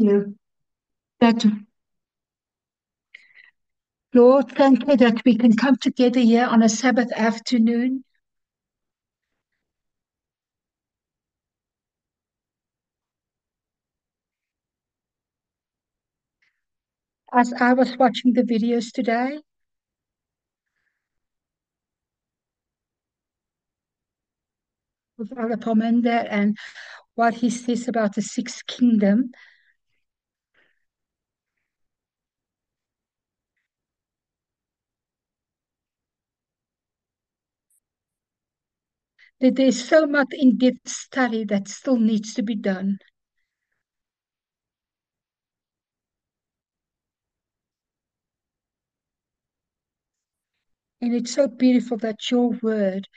you. That, Lord, thank you that we can come together here on a Sabbath afternoon. As I was watching the videos today with Father Pomander and what he says about the sixth kingdom, that there's so much in-depth study that still needs to be done. And it's so beautiful that your word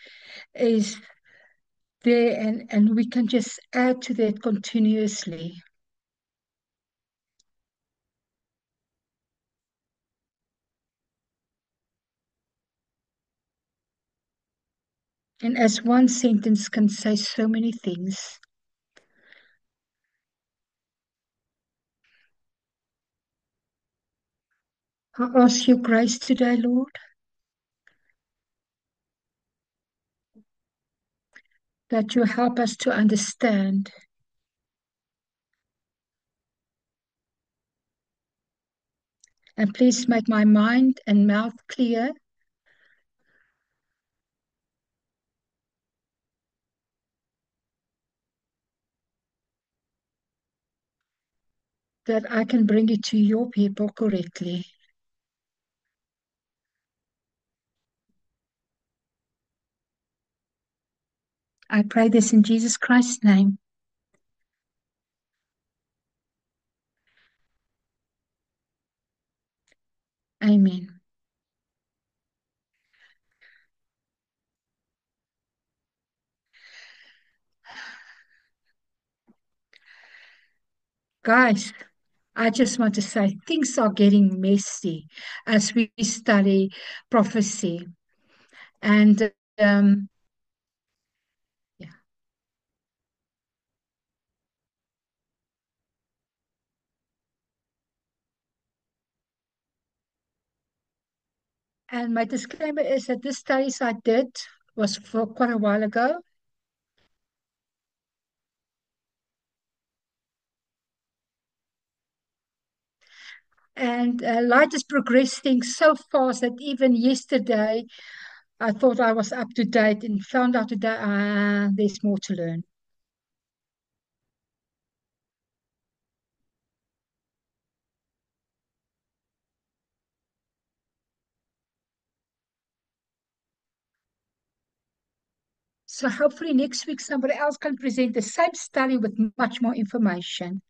is there and we can just add to that continuously. And as one sentence can say so many things, I ask your grace today, Lord, that you help us to understand. And please make my mind and mouth clear that I can bring it to your people correctly. I pray this in Jesus Christ's name. Amen. Guys, I just want to say things are getting messy as we study prophecy. And yeah. And my disclaimer is that this studies I did was for quite a while ago. And light is progressing so fast that even yesterday I thought I was up to date and found out today there's more to learn. So hopefully next week somebody else can present the same study with much more information.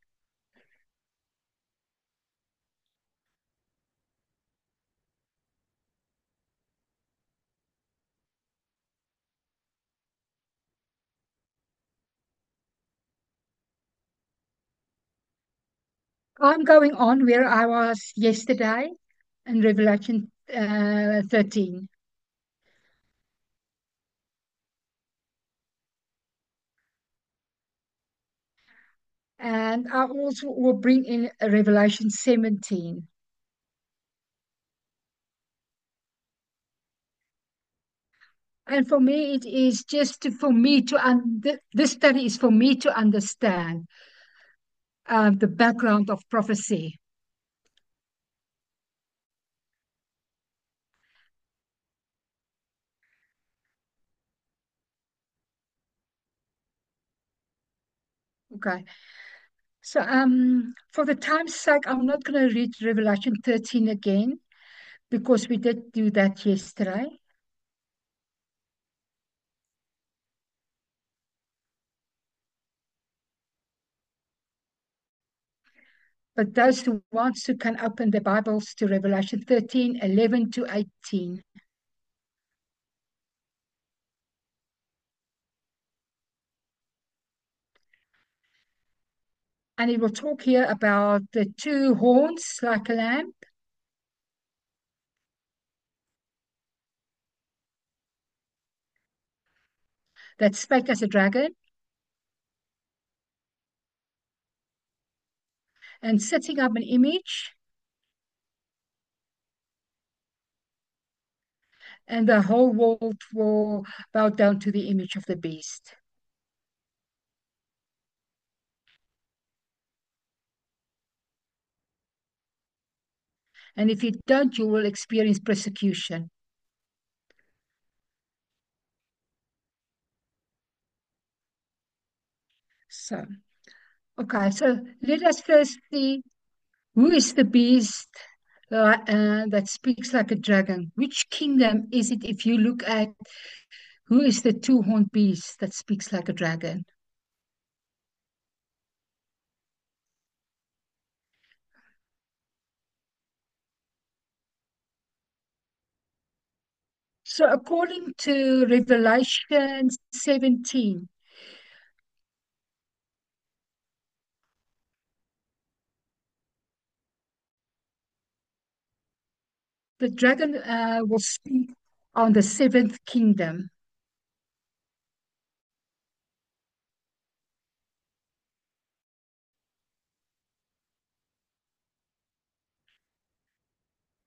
I'm going on where I was yesterday in Revelation 13. And I also will bring in Revelation 17. And for me, it is just for me to, this study is for me to understand the background of prophecy. Okay. So for the time's sake, I'm not going to read Revelation 13 again because we did do that yesterday. But those who want to can open their Bibles to Revelation 13, 11 to 18. And it will talk here about the two horns like a lamb that spake as a dragon, and setting up an image, and the whole world will bow down to the image of the beast. And if you don't, you will experience persecution. So, okay, so let us first see who is the beast that speaks like a dragon. Which kingdom is it if you look at who is the two-horned beast that speaks like a dragon? So, according to Revelation 17, the dragon will speak on the seventh kingdom.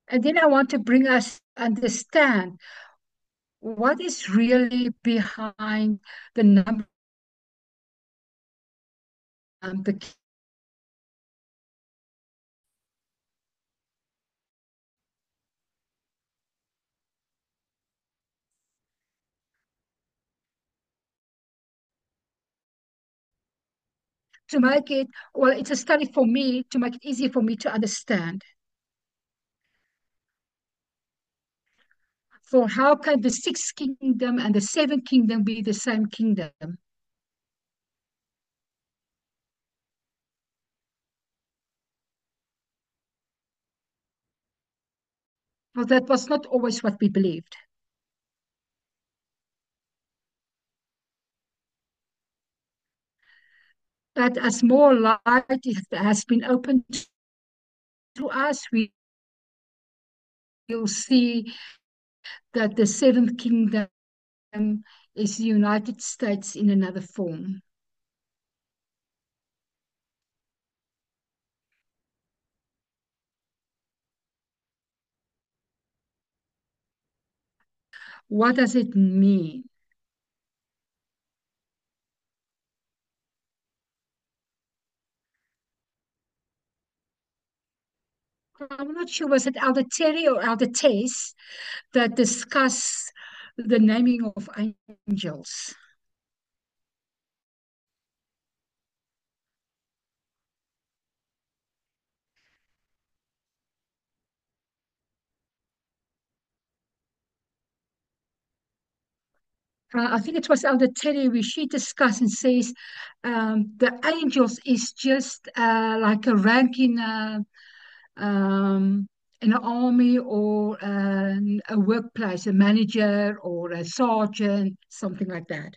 And then I want to bring us understand what is really behind the number, the to make it, well, it's a study for me to make it easy for me to understand. For how can the sixth kingdom and the seventh kingdom be the same kingdom? Well, that was not always what we believed. But as more light has been opened to us, we will see that the seventh kingdom is the United States in another form. What does it mean? I'm not sure, was it Elder Terry or Elder Tess that discuss the naming of angels? I think it was Elder Terry where she discussed and says the angels is just like a rank um, in an army or a workplace, a manager or a sergeant, something like that.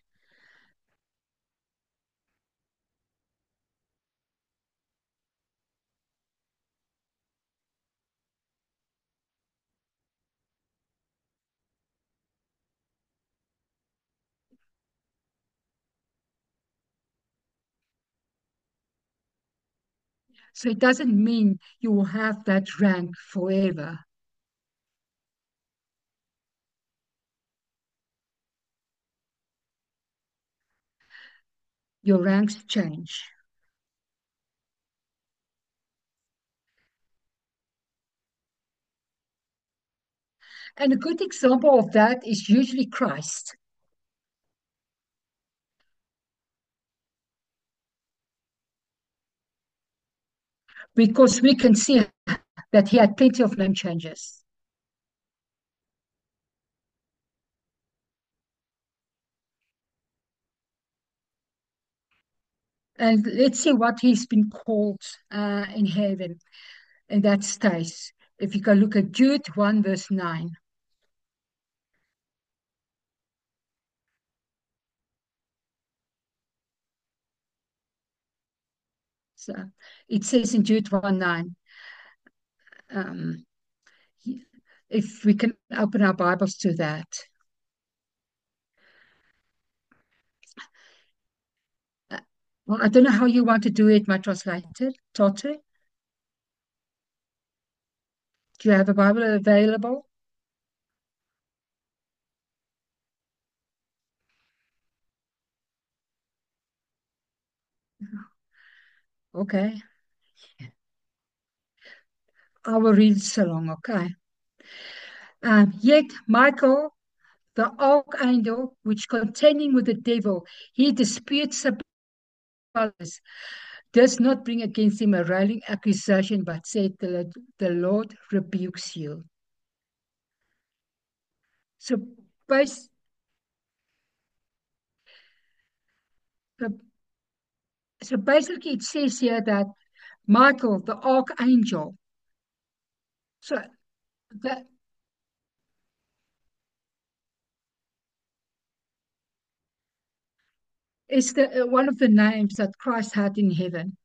So it doesn't mean you will have that rank forever. Your ranks change. And a good example of that is usually Christ, because we can see that he had plenty of name changes. And let's see what he's been called in heaven, and that stays. If you can look at Jude 1, verse 9. So it says in Jude 1 9, um, if we can open our Bibles to that. Uh, well, I don't know how you want to do it, my translator, Tote. Do you have a Bible available? Okay, I will read it along. Okay. Yet Michael, the archangel, which contending with the devil, he disputes the powers, does not bring against him a railing accusation, but said, the Lord rebukes you. So, bas- so so basically, it says here that Michael, the archangel, so that is the one of the names that Christ had in heaven.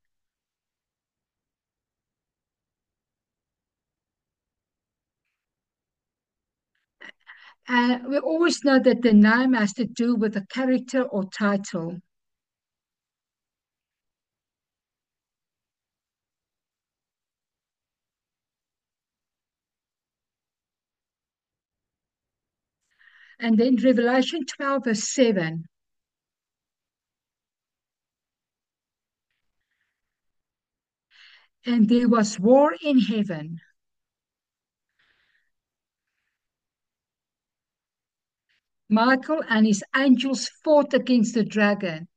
And we always know that the name has to do with a character or title. And then Revelation 12, verse 7. And there was war in heaven. Michael and his angels fought against the dragon.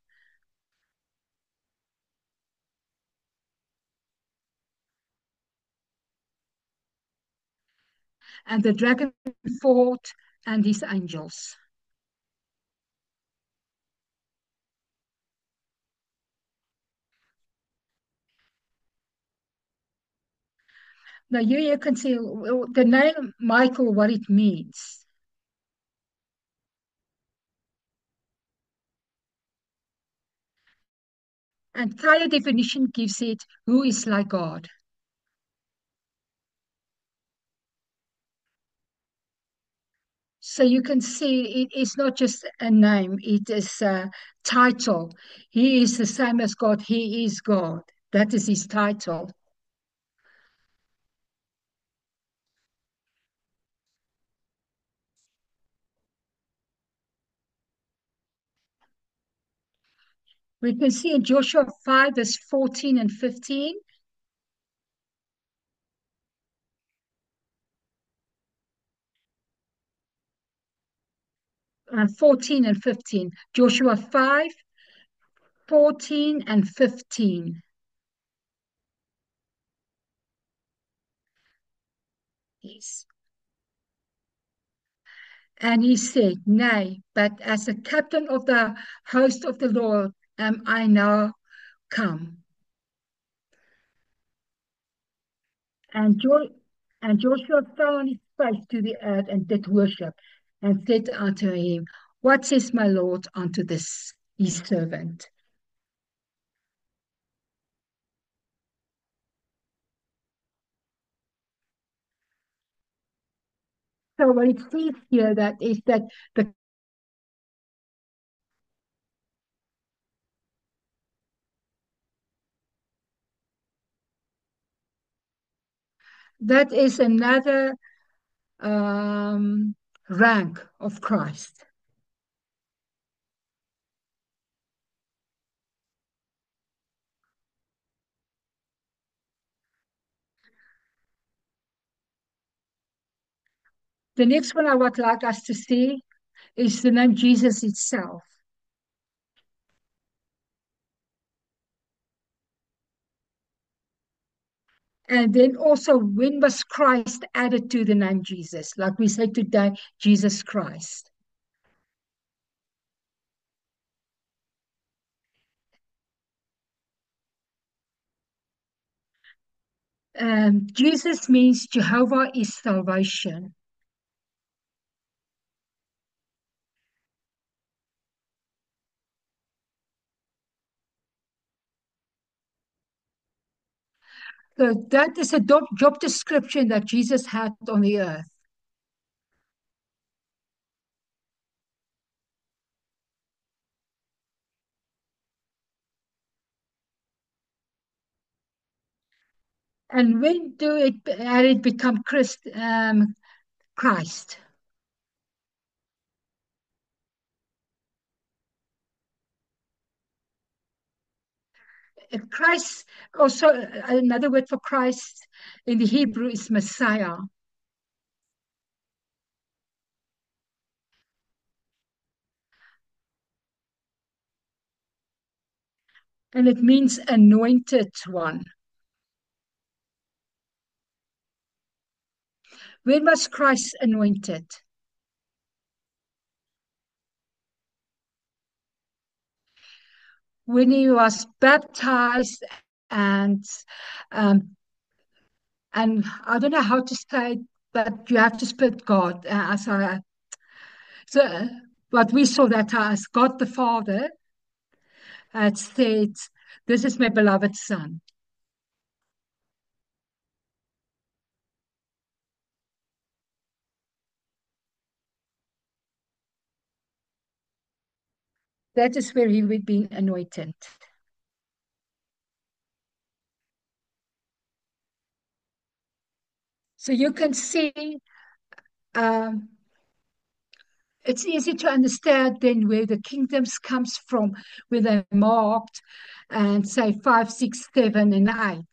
And the dragon fought and his angels. Now, you can see the name Michael, what it means. And higher definition gives it who is like God. So you can see it is not just a name, it is a title. He is the same as God. He is God. That is his title. We can see in Joshua 5, verse 14 and 15, 14 and 15. Joshua 5, 14 and 15. Yes. And he said, Nay, but as the captain of the host of the Lord am I now come. And, and Joshua fell on his face to the earth and did worship, and said unto him, What says my Lord unto this his servant? So what it says here that is that the that is another um, rank of Christ. The next one I would like us to see is the name Jesus itself. And then also, when was Christ added to the name Jesus? Like we say today, Jesus Christ. Jesus means Jehovah is salvation. So that is a job description that Jesus had on the earth. And when do it had it become Christ? Christ also another word for Christ in the Hebrew is Messiah, and it means anointed one. When was Christ anointed? When he was baptized, and um, and I don't know how to say it, but you have to split God. So but we saw that as God the Father had said, "This is my beloved Son." That is where he would be anointed. So you can see, um, it's easy to understand then where the kingdoms comes from, where they marked and say 5, 6, 7, and 8.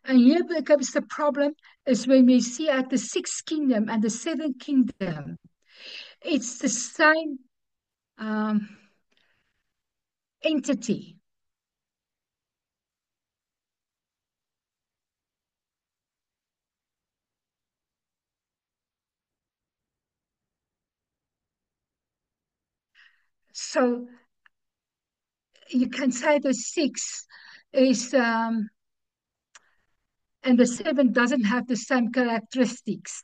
And here becomes the problem is when we see at the sixth kingdom and the seventh kingdom, it's the same um, entity. So you can say the six is, and the seven doesn't have the same characteristics.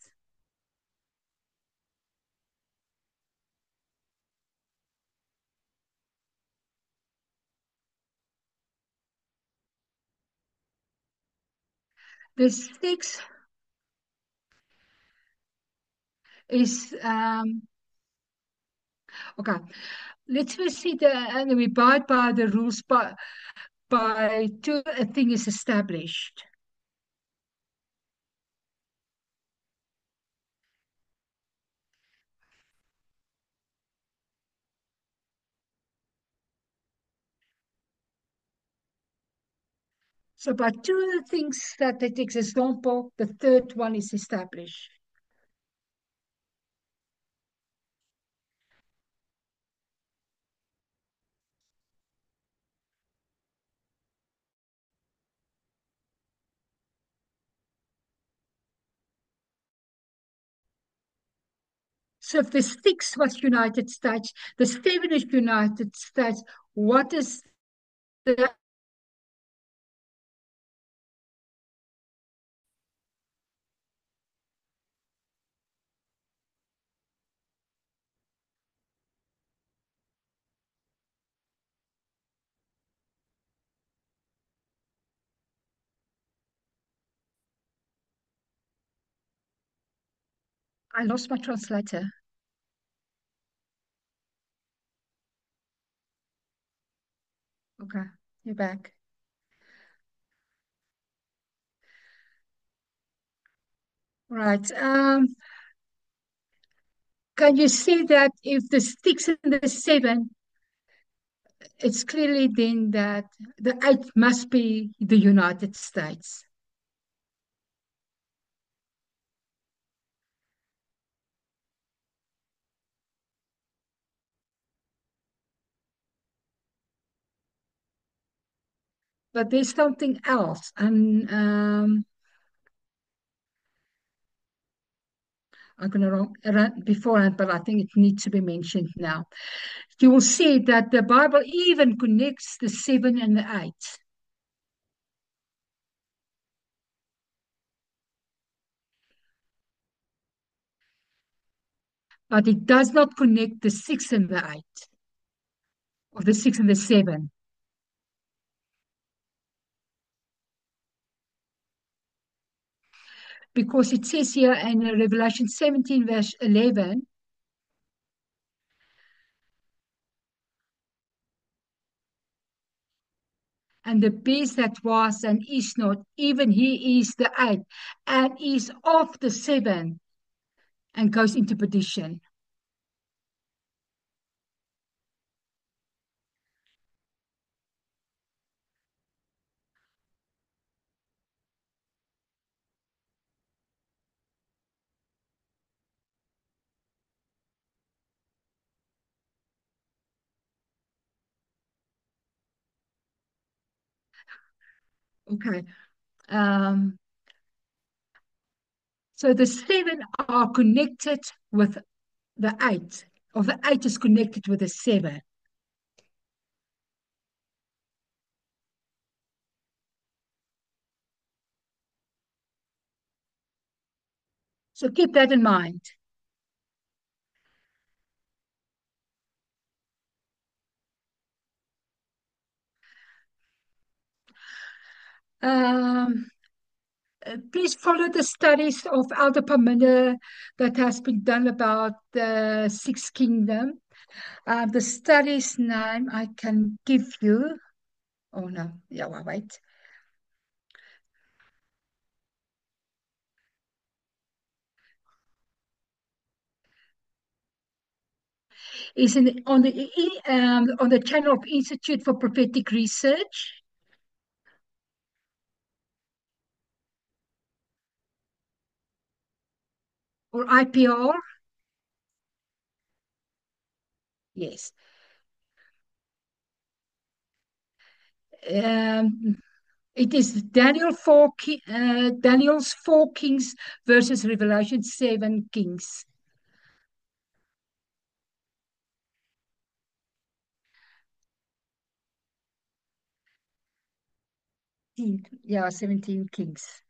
The six is, okay, let's first see and we abide by the rules by two a thing is established. So by two of the things that it takes example, the third one is established. So if the six was United States, the seven is United States, what is the I lost my translator. Okay, you're back. Right. Can you see that if the six and the seven, it's clearly then that the eight must be the United States. But there's something else, and I'm going to run beforehand, but I think it needs to be mentioned now. You will see that the Bible even connects the seven and the eight, but it does not connect the six and the eight, or the six and the seven. because it says here in Revelation 17, verse 11, and the beast that was and is not, even he is the eighth, and is of the seven, and goes into perdition. Okay. Um, so the seven are connected with the eight, or the eight is connected with the seven. So keep that in mind. Um, please follow the studies of Elder Pamina that has been done about the Sixth Kingdom. The study's name I can give you. Oh no, yeah, wait. Is on the channel of Institute for Prophetic Research, or IPR. Yes. Um, it is Daniel's four kings versus Revelation 7 kings. Yeah, 17 kings.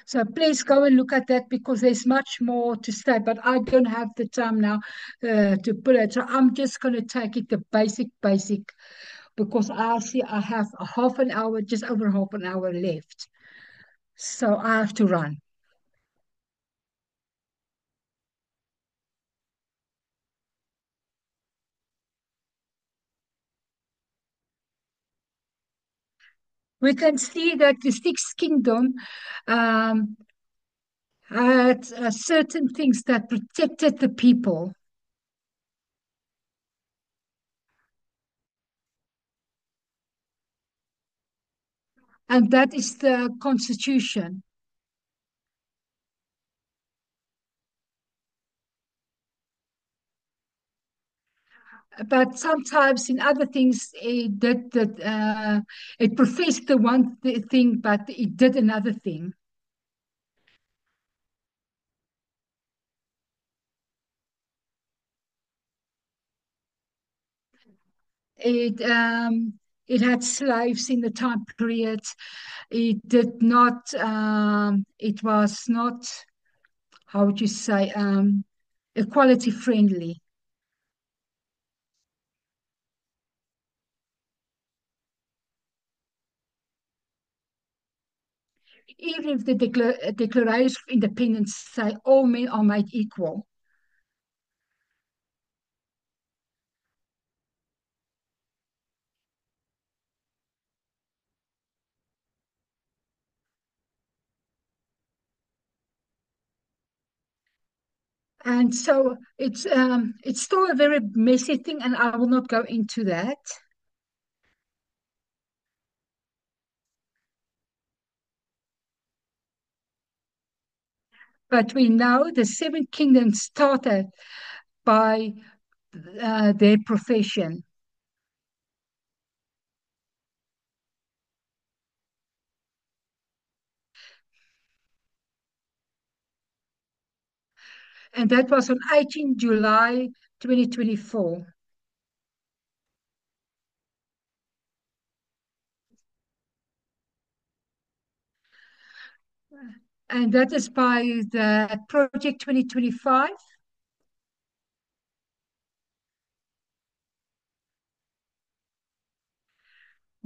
So please go and look at that because there's much more to say, but I don't have the time now to put it. So I'm just going to take it the basic, because I see I have a half an hour, just over half an hour left. So I have to run. We can see that the sixth kingdom um, had certain things that protected the people, and that is the constitution. But sometimes in other things, it professed the one thing, but it did another thing. It it had slaves in the time period. It did not. It was not. How would you say? Equality friendly. Even if the Declaration of Independence say all men are made equal, and so it's still a very messy thing, and I will not go into that. But we know the seven kingdoms started by their profession, and that was on 18 July 2024. And that is by the Project 2025.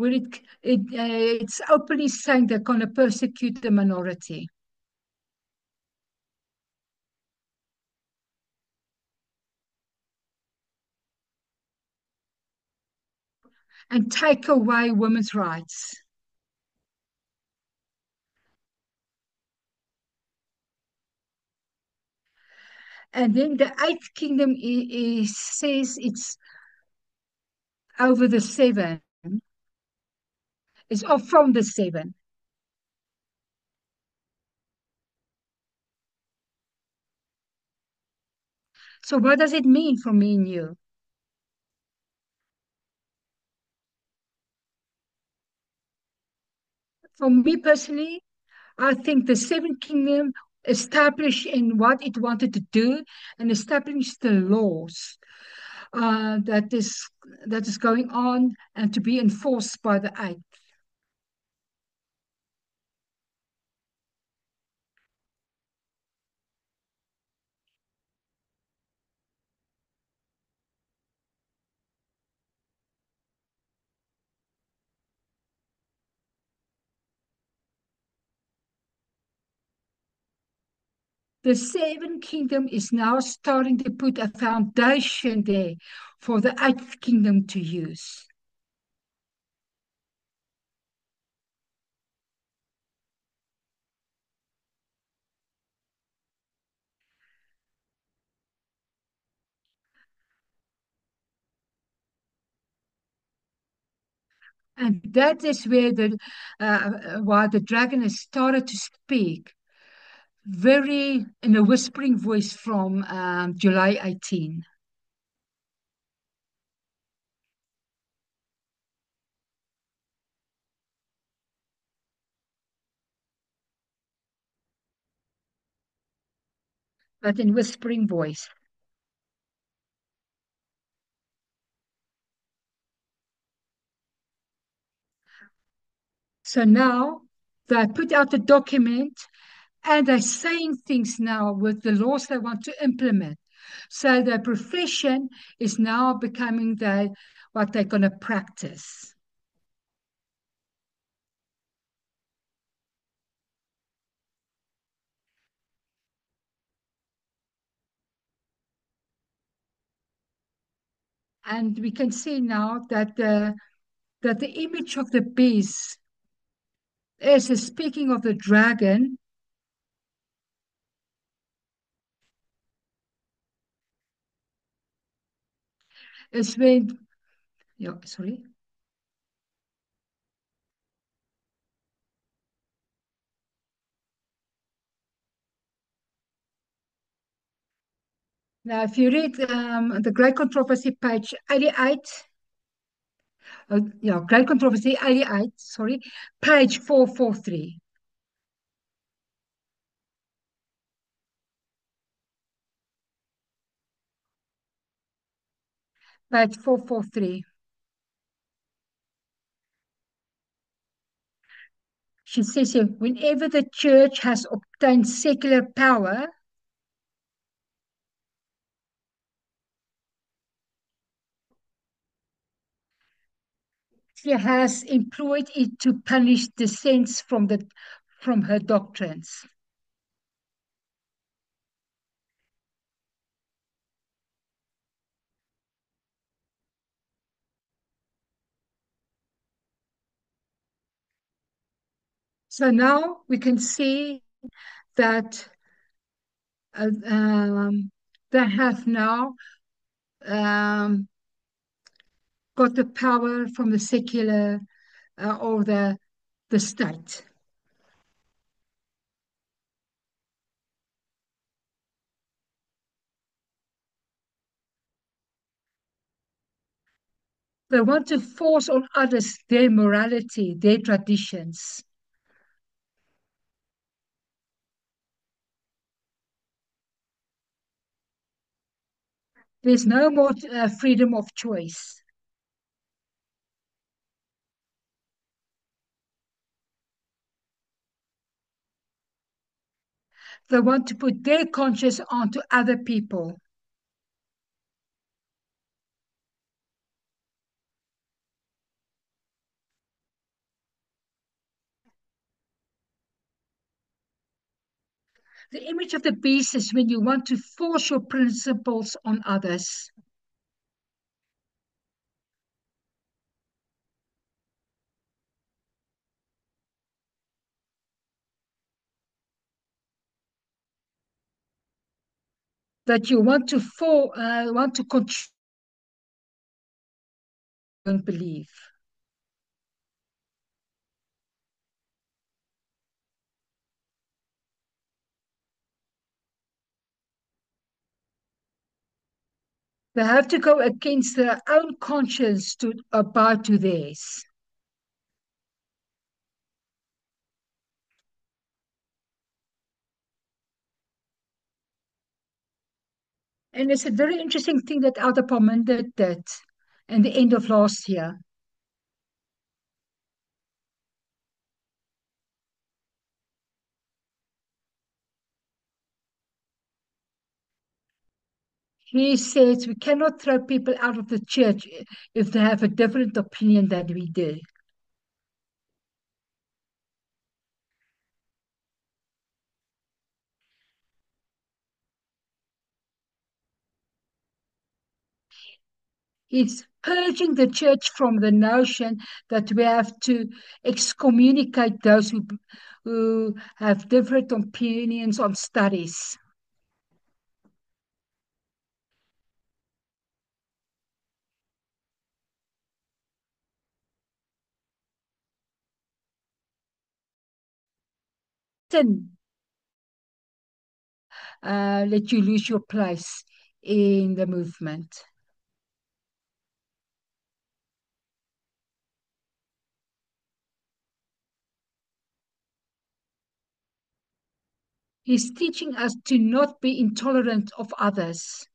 where it's openly saying they're going to persecute the minority and take away women's rights. And then the eighth kingdom says it's over the seven. It's off from the seven. So what does it mean for me and you? For me personally, I think the seventh kingdom established in what it wanted to do and established the laws that is going on and to be enforced by the eighth. The seventh kingdom is now starting to put a foundation there for the eighth kingdom to use. And that is why the dragon has started to speak very in a whispering voice from July 18. But in whispering voice. So now they put out the document and they're saying things now with the laws they want to implement. So the profession is now becoming what they're going to practice. And we can see now that the image of the beast is speaking of the dragon is when yeah, sorry. Now, if you read the Great Controversy, page 88, yeah, Great Controversy 88, sorry, page 443. Page 443. She says here, whenever the church has obtained secular power, she has employed it to punish dissents from her doctrines. So now we can see that they have now um, got the power from the secular or the state. They want to force on others their morality, their traditions. There's no more freedom of choice. They want to put their conscience onto other people. The image of the beast is when you want to force your principles on others, that you want to control and believe. They have to go against their own conscience to bow to theirs. And it's a very interesting thing that Elder Palminder did in the end of last year. He says we cannot throw people out of the church if they have a different opinion than we do. He's purging the church from the notion that we have to excommunicate those who have different opinions on studies. Then let you lose your place in the movement. He's teaching us to not be intolerant of others,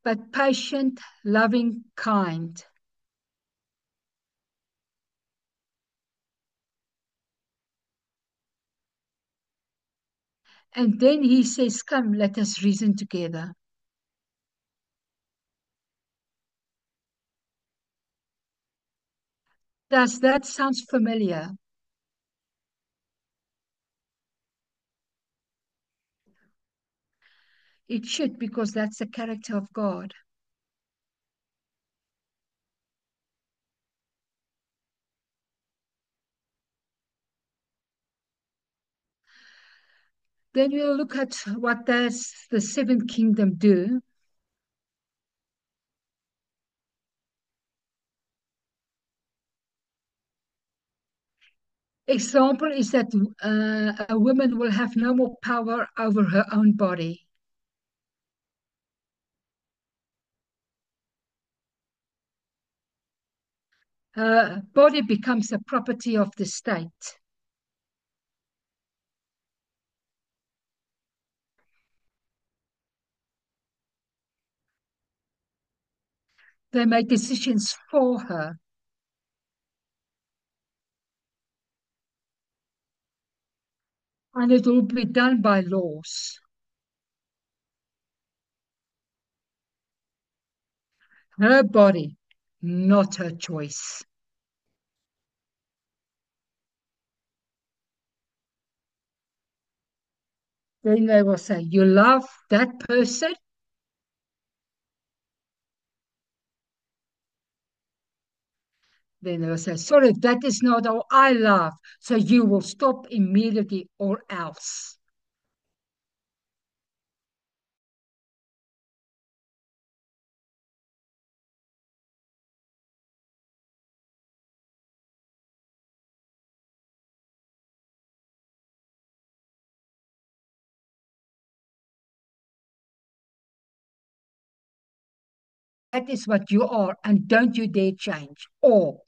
but patient, loving, kind. And then he says, come, let us reason together. Does that sound familiar? It should, because that's the character of God. Then we'll look at what does the seventh kingdom do. Example is that a woman will have no more power over her own body. Her body becomes the property of the state. They make decisions for her, and it will be done by laws. Her body, not her choice. Then they will say, you love that person? Then they will say, sorry, that is not how I love. So you will stop immediately or else. That is what you are, and don't you dare change. Or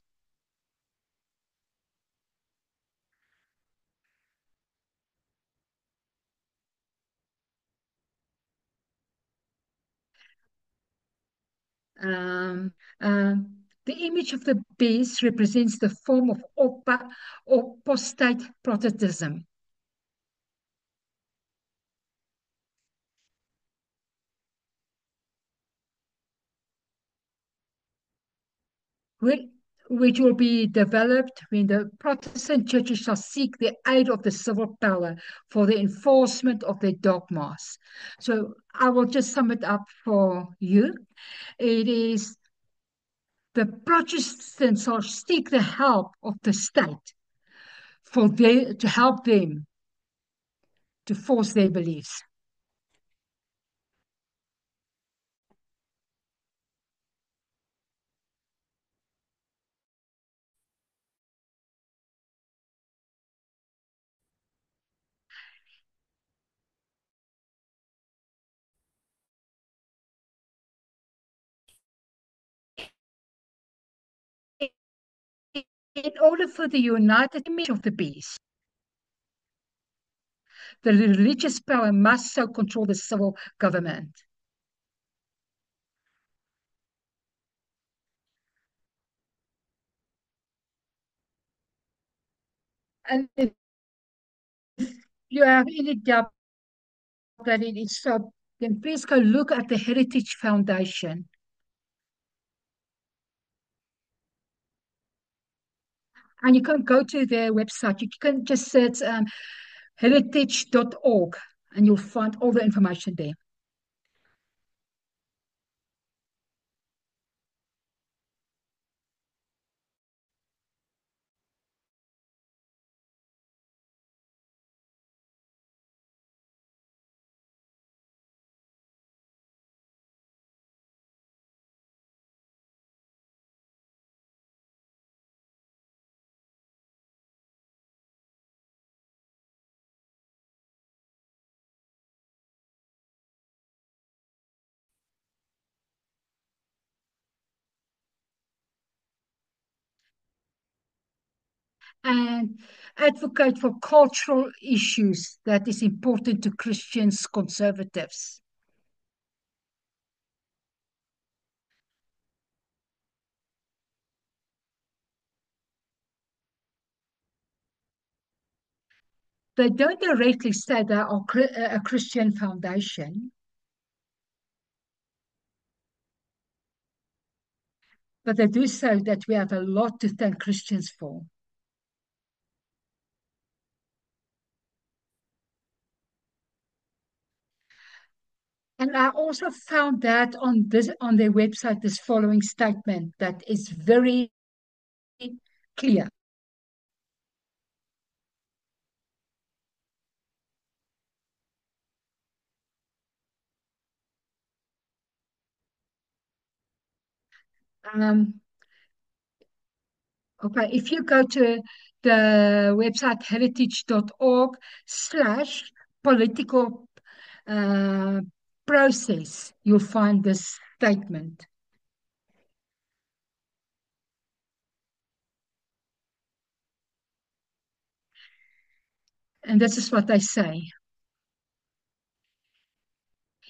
the image of the beast represents the form of apostate Protestantism. When, which will be developed when the Protestant churches shall seek the aid of the civil power for the enforcement of their dogmas. So I will just sum it up for you. It is the Protestants shall seek the help of the state to help them to force their beliefs. In order for the united image of the beast, the religious power must so control the civil government. And if you have any doubt that it is so, then please go look at the Heritage Foundation. And you can go to their website. You can just search heritage.org and you'll find all the information there. And advocate for cultural issues that is important to Christians, conservatives. They don't directly say they are a Christian foundation, but they do say that we have a lot to thank Christians for. And I also found that on their website this following statement that is very clear. Um, okay, if you go to the website heritage.org slash political uh, process, you'll find this statement. And this is what they say.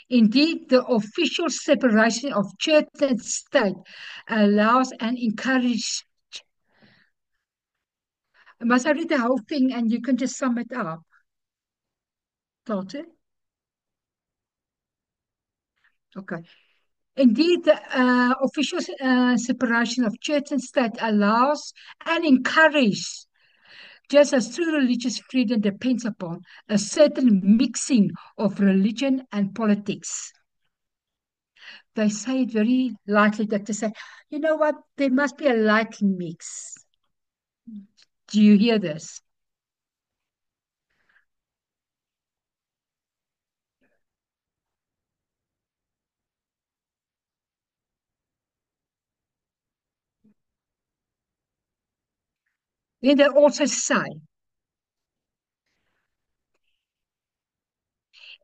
Indeed, the official separation of church and state allows and encourages. Must I read the whole thing and you can just sum it up, Doctor? Okay. Indeed, the official separation of church and state allows and encourages, just as true religious freedom depends upon a certain mixing of religion and politics. They say it very lightly that they say, you know what, there must be a light mix. Do you hear this? Then they also say,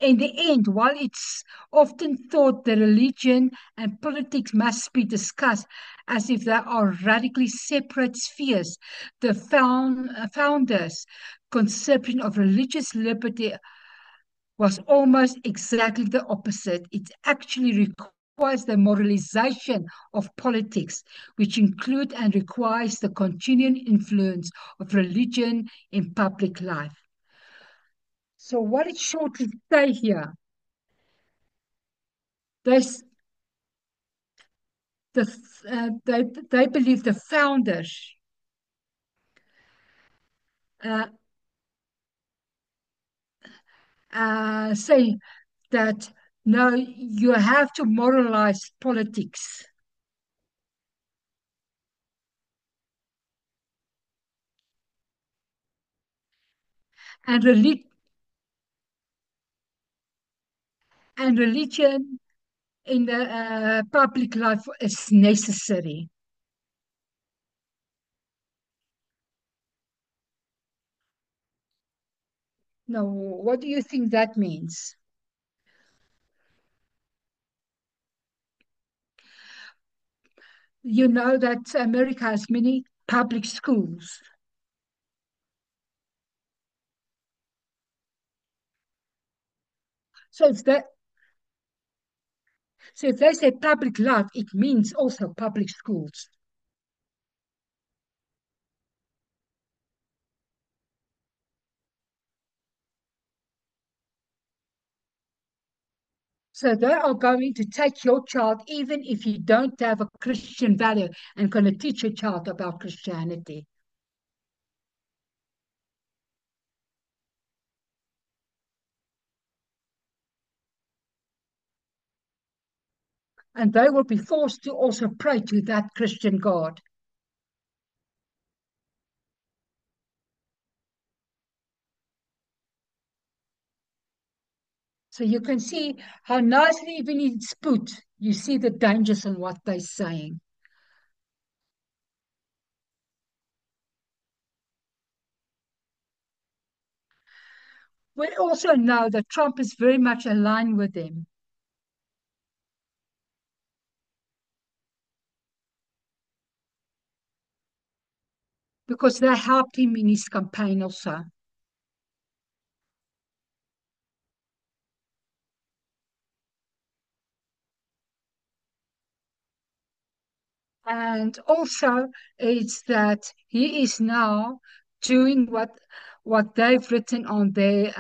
in the end, while it's often thought that religion and politics must be discussed as if they are radically separate spheres, the founders' conception of religious liberty was almost exactly the opposite. It actually requires the moralization of politics, which include and requires the continuing influence of religion in public life. So what it shortly say here, they, they believe the founders uh, say that no, you have to moralize politics. And, and religion in the public life is necessary. Now, what do you think that means? You know that America has many public schools. So if that so if they say public life, it means also public schools. So they are going to take your child, even if you don't have a Christian value, and going to teach your child about Christianity. And they will be forced to also pray to that Christian God. So you can see how nicely, even it's put, you see the dangers in what they're saying. We also know that Trump is very much aligned with them because they helped him in his campaign also. And also, it's that he is now doing what they've written on their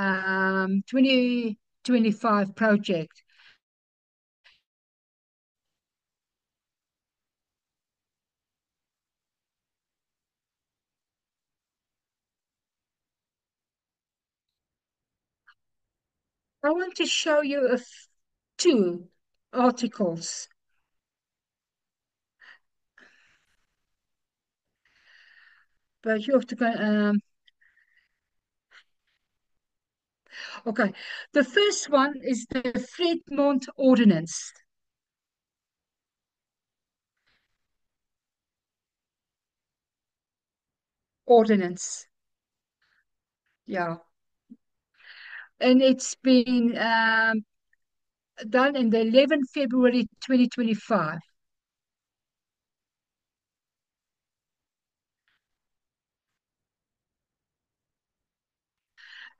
2025 project. I want to show you two articles, but you have to go. Okay, the first one is the Fremont Ordinance. Ordinance, yeah, and it's been done in the 11th February 2025.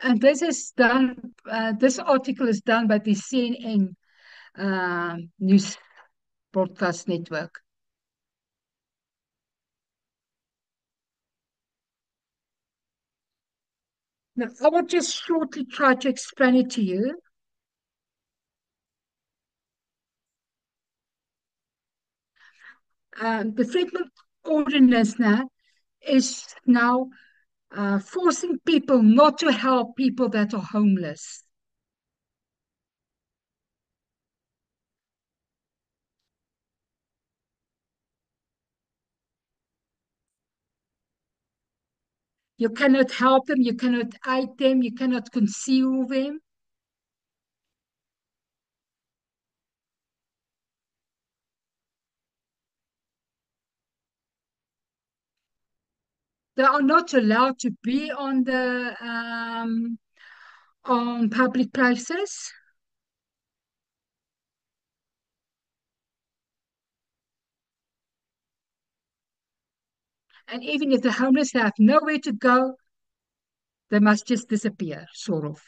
And this is done, this article is done by the CNN News Broadcast Network. Now, I will just shortly try to explain it to you. The Fremont Ordinance now is now forcing people not to help people that are homeless. You cannot help them, you cannot aid them, you cannot conceal them. They are not allowed to be on public places. And even if the homeless have nowhere to go, they must just disappear, sort of.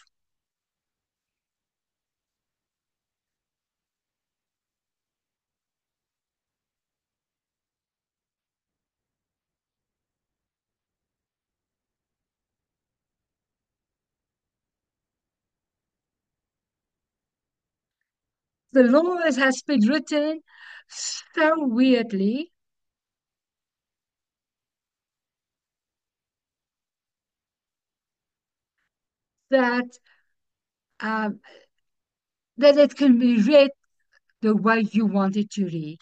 The law has been written So weirdly that um, that it can be read the way you want it to read.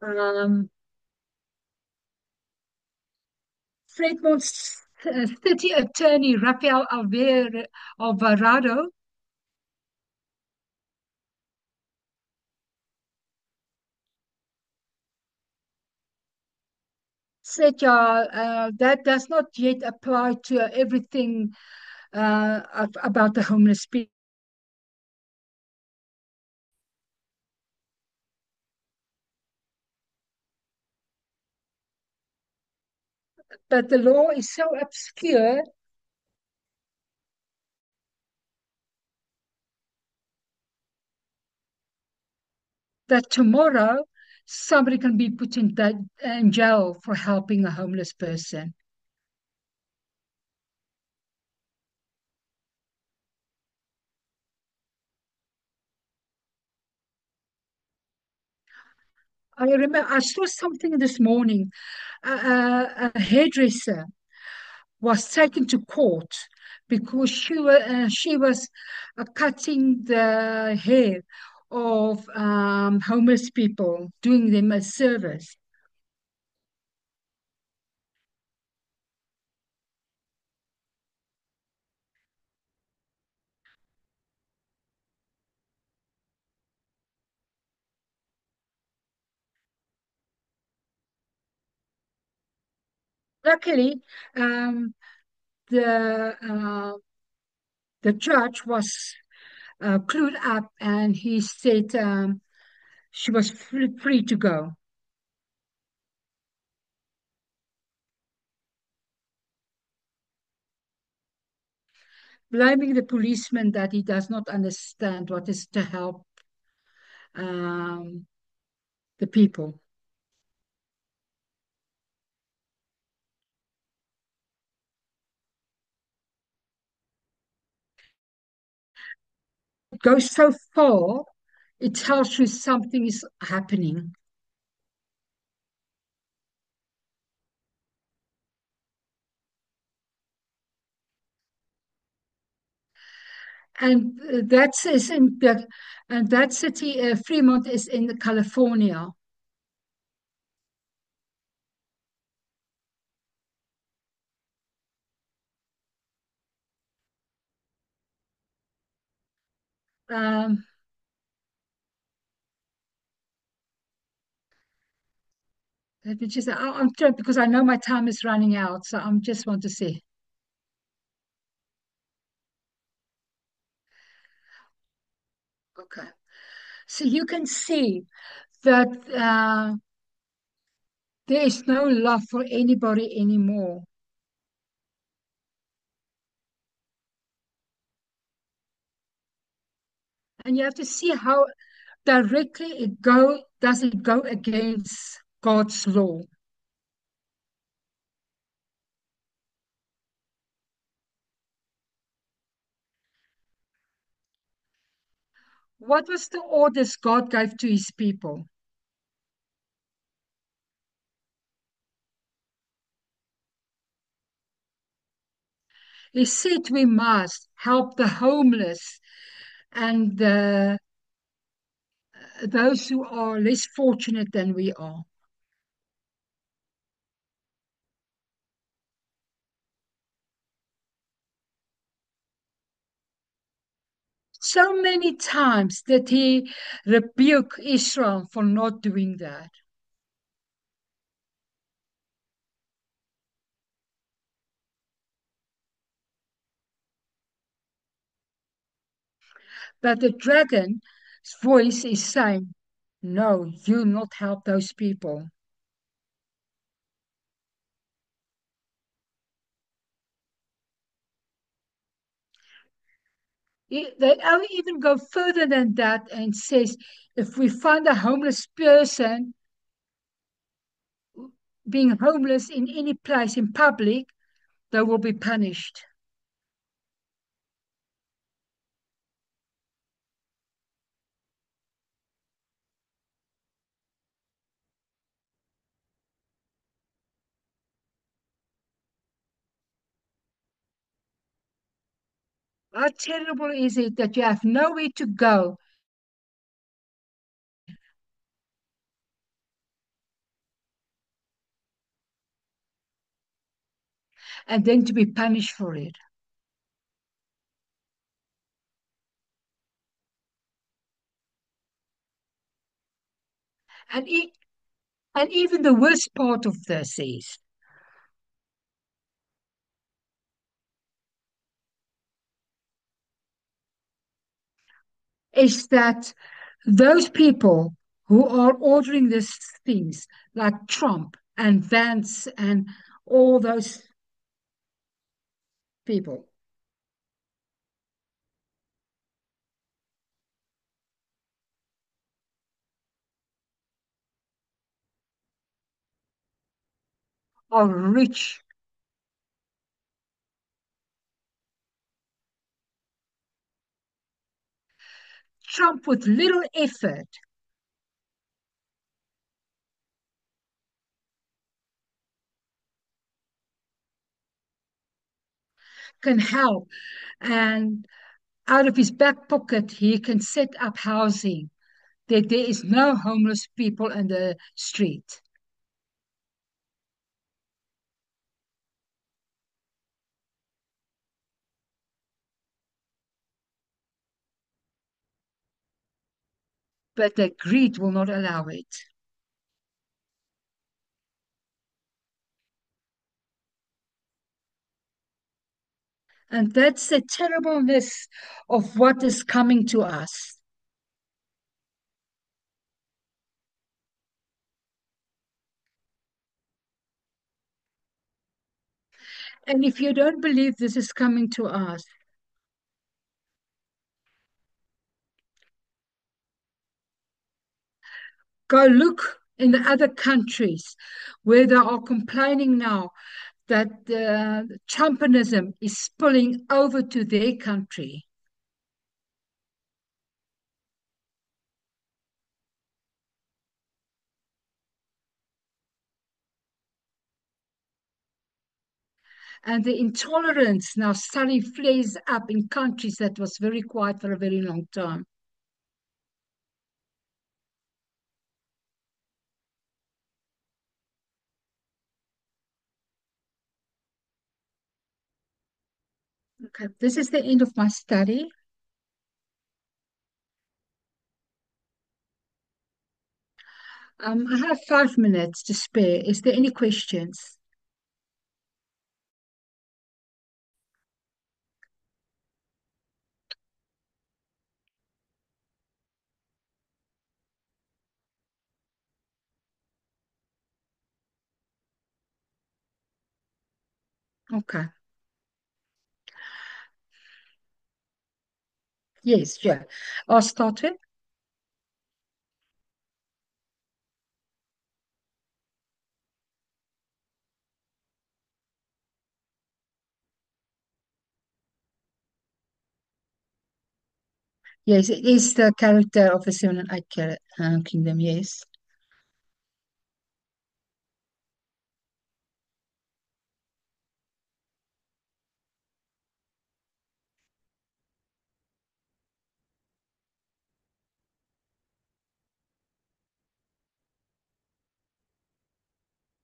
Um, Fremant's city attorney Rafael Alvarado said, "Yeah, that does not yet apply to everything about the homeless people, but the law is so obscure that tomorrow somebody can be put in jail for helping a homeless person." I remember I saw something this morning. A hairdresser was taken to court because she was cutting the hair of homeless people, doing them a service. Luckily, um, the uh, the judge was clued up, and he said she was free to go, blaming the policeman that he does not understand what is to help um, the people. It goes so far, it tells you something is happening. And that's is in the and that city, Fremont, is in California. Um, Let me just, I'm trying because I know my time is running out, so I'm just want to say, okay. So you can see that there is no love for anybody anymore, and you have to see how directly it go against God's law. What was the orders God gave to his people? He said we must help the homeless and those who are less fortunate than we are. So many times did he rebuke Israel for not doing that. But the dragon's voice is saying, "No, you not help those people." They even go further than that and says, if we find a homeless person being homeless in any place in public, they will be punished. How terrible is it that you have nowhere to go and then to be punished for it? And, and even the worst part of this is that those people who are ordering these things, like Trump and Vance and all those people, are rich. Trump, with little effort, can help. And out of his back pocket, he can set up housing. That there is no homeless people in the street. But the greed will not allow it. And that's the terribleness of what is coming to us. And if you don't believe this is coming to us, go look in the other countries where they are complaining now that Trumpinism is spilling over to their country. And the intolerance now suddenly flares up in countries that was very quiet for a very long time. Okay, this is the end of my study. I have 5 minutes to spare. Is there any questions? Okay. Yes, yeah. I'll start it. Yes, it is the character of the seven and eight kingdom. Yes.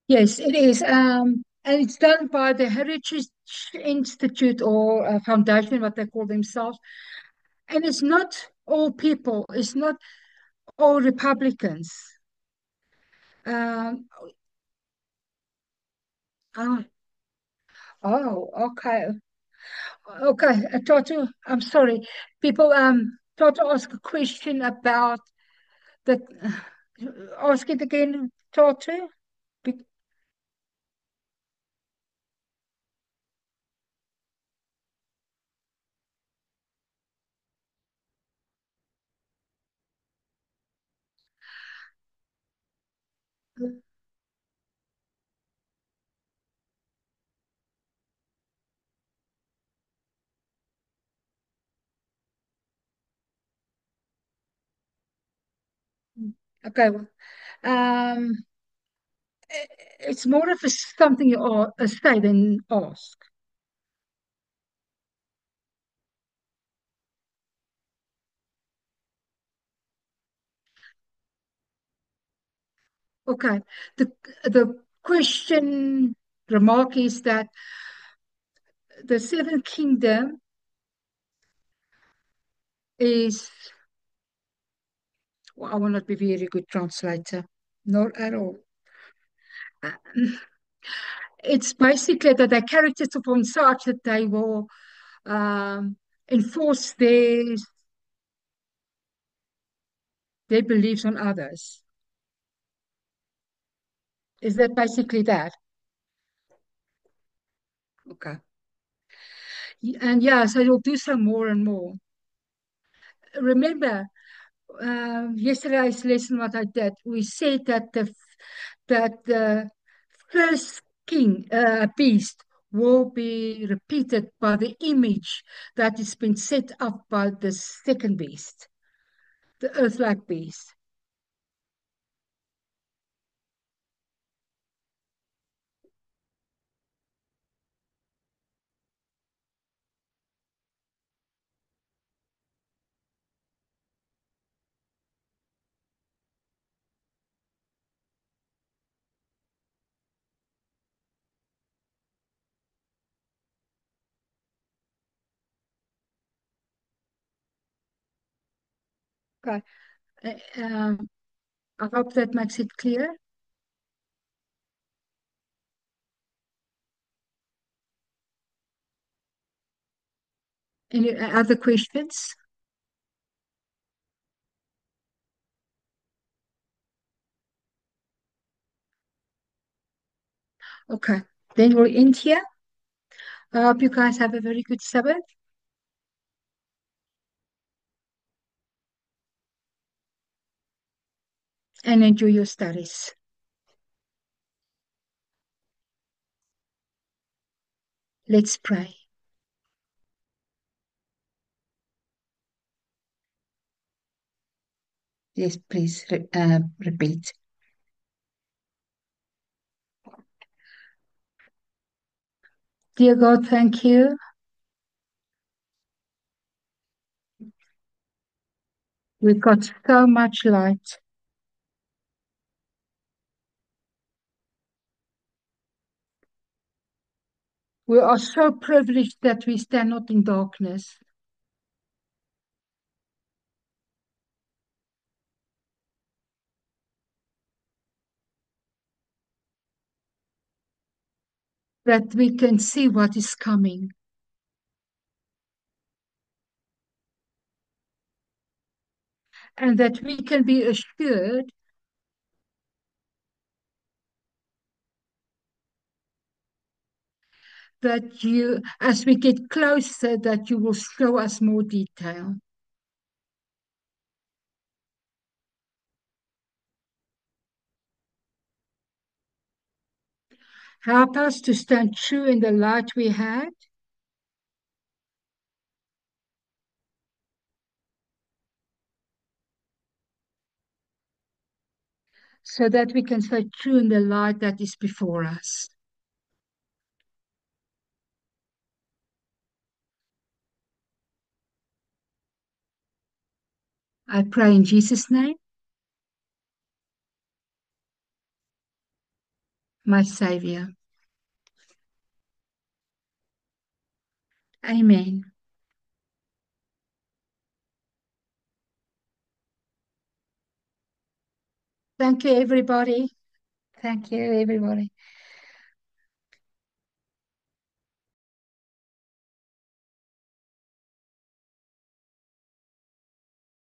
Yes, it is. And it's done by the Heritage Institute or Foundation, what they call themselves. And it's not all people, it's not all Republicans. Um, oh, oh, okay. Okay, Tatu, I'm sorry. People, Tatu ask a question about the, ask it again, Tatu. Be- Okay. Um, it's more of something you say than ask. Okay. The question remark is that the seventh kingdom is, well, I will not be very good translator, not at all. Uh, It's basically that their characters upon such that they will enforce their beliefs on others. Is that basically that? Okay. And yeah, so you'll do some more and more. Remember, yesterday's lesson, what I did, we said that the first beast will be repeated by the image that has been set up by the second beast, the earth-like beast. Okay. I hope that makes it clear. Any other questions? Okay. Then we'll end here. I hope you guys have a very good Sabbath and enjoy your studies. Let's pray. Yes, please repeat. Dear God, thank you. We've got so much light. We are so privileged that we stand not in darkness, that we can see what is coming, and that we can be assured that you, as we get closer, that you will show us more detail. Help us to stand true in the light we had, so that we can stay true in the light that is before us. I pray in Jesus' name, my Savior. Amen. Thank you, everybody. Thank you, everybody.